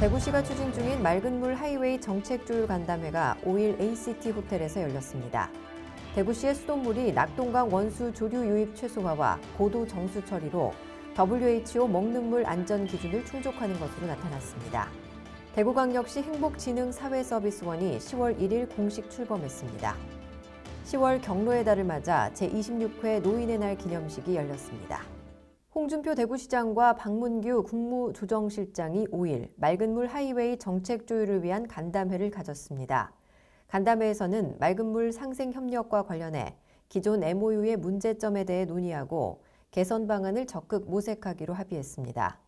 대구시가 추진 중인 맑은 물 하이웨이 정책 조율 간담회가 5일 ACT 호텔에서 열렸습니다. 대구시의 수돗물이 낙동강 원수 조류 유입 최소화와 고도 정수 처리로 WHO 먹는 물 안전 기준을 충족하는 것으로 나타났습니다. 대구광역시 행복진흥사회서비스원이 10월 1일 공식 출범했습니다. 10월 경로의 달을 맞아 제26회 노인의 날 기념식이 열렸습니다. 홍준표 대구시장과 박문규 국무조정실장이 5일 맑은 물 하이웨이 정책 조율을 위한 간담회를 가졌습니다. 간담회에서는 맑은 물 상생 협력과 관련해 기존 MOU의 문제점에 대해 논의하고 개선 방안을 적극 모색하기로 합의했습니다.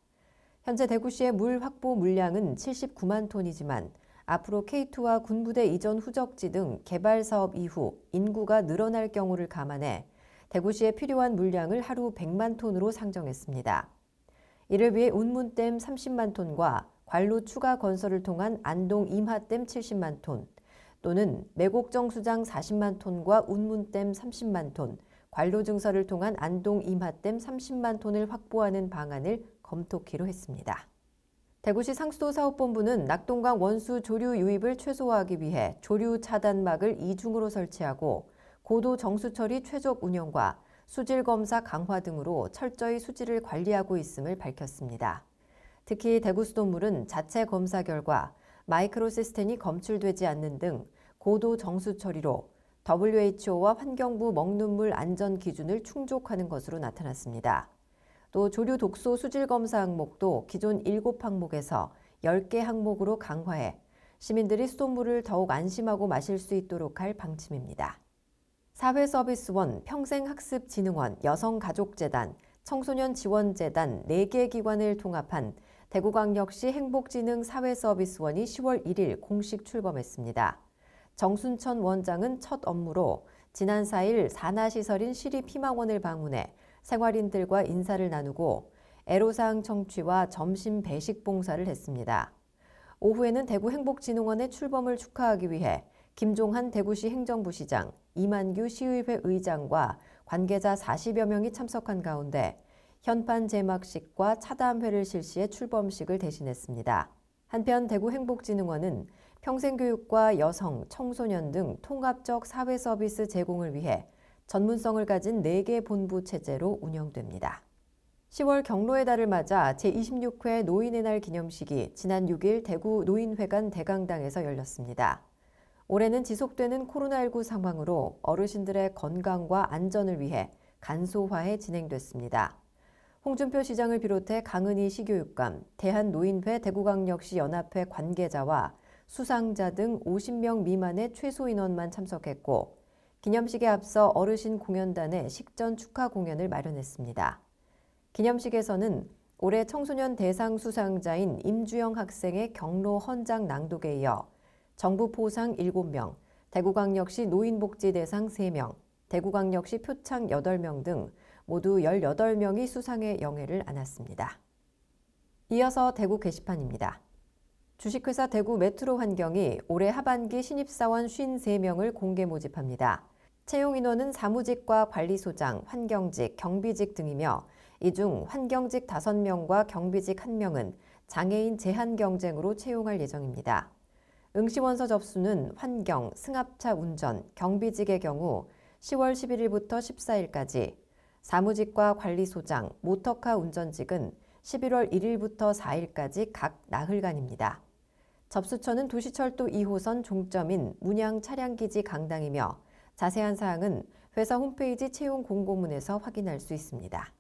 현재 대구시의 물 확보 물량은 79만 톤이지만 앞으로 K2와 군부대 이전 후적지 등 개발 사업 이후 인구가 늘어날 경우를 감안해 대구시에 필요한 물량을 하루 100만 톤으로 상정했습니다. 이를 위해 운문댐 30만 톤과 관로 추가 건설을 통한 안동 임하댐 70만 톤, 또는 매곡정 수장 40만 톤과 운문댐 30만 톤, 관로 증설을 통한 안동 임하댐 30만 톤을 확보하는 방안을 검토키로 했습니다. 대구시 상수도사업본부는 낙동강 원수 조류 유입을 최소화하기 위해 조류 차단막을 이중으로 설치하고 고도 정수 처리 최적 운영과 수질 검사 강화 등으로 철저히 수질을 관리하고 있음을 밝혔습니다. 특히 대구 수돗물은 자체 검사 결과 마이크로시스텐이 검출되지 않는 등 고도 정수 처리로 WHO와 환경부 먹는 물 안전 기준을 충족하는 것으로 나타났습니다. 또 조류 독소 수질 검사 항목도 기존 7항목에서 10개 항목으로 강화해 시민들이 수돗물을 더욱 안심하고 마실 수 있도록 할 방침입니다. 사회서비스원, 평생학습진흥원, 여성가족재단, 청소년지원재단 4개 기관을 통합한 대구광역시 행복진흥사회서비스원이 10월 1일 공식 출범했습니다. 정순천 원장은 첫 업무로 지난 4일 산하시설인 시립희망원을 방문해 생활인들과 인사를 나누고 애로사항 청취와 점심 배식 봉사를 했습니다. 오후에는 대구행복진흥원의 출범을 축하하기 위해 김종한 대구시 행정부시장, 이만규 시의회 의장과 관계자 40여 명이 참석한 가운데 현판 제막식과 차담회를 실시해 출범식을 대신했습니다. 한편 대구행복진흥원은 평생교육과 여성, 청소년 등 통합적 사회서비스 제공을 위해 전문성을 가진 4개 본부 체제로 운영됩니다. 10월 경로의 달을 맞아 제26회 노인의 날 기념식이 지난 6일 대구 노인회관 대강당에서 열렸습니다. 올해는 지속되는 코로나19 상황으로 어르신들의 건강과 안전을 위해 간소화해 진행됐습니다. 홍준표 시장을 비롯해 강은희 시교육감, 대한노인회 대구광역시 연합회 관계자와 수상자 등 50명 미만의 최소 인원만 참석했고 기념식에 앞서 어르신 공연단의 식전 축하 공연을 마련했습니다. 기념식에서는 올해 청소년 대상 수상자인 임주영 학생의 경로 헌장 낭독에 이어 정부 포상 7명, 대구광역시 노인복지 대상 3명, 대구광역시 표창 8명 등 모두 18명이 수상의 영예를 안았습니다. 이어서 대구 게시판입니다. 주식회사 대구 메트로 환경이 올해 하반기 신입사원 53명을 공개 모집합니다. 채용 인원은 사무직과 관리소장, 환경직, 경비직 등이며 이 중 환경직 5명과 경비직 1명은 장애인 제한 경쟁으로 채용할 예정입니다. 응시원서 접수는 환경, 승합차 운전, 경비직의 경우 10월 11일부터 14일까지, 사무직과 관리소장, 모터카 운전직은 11월 1일부터 4일까지 각 나흘간입니다. 접수처는 도시철도 2호선 종점인 문양 차량기지 강당이며 자세한 사항은 회사 홈페이지 채용 공고문에서 확인할 수 있습니다.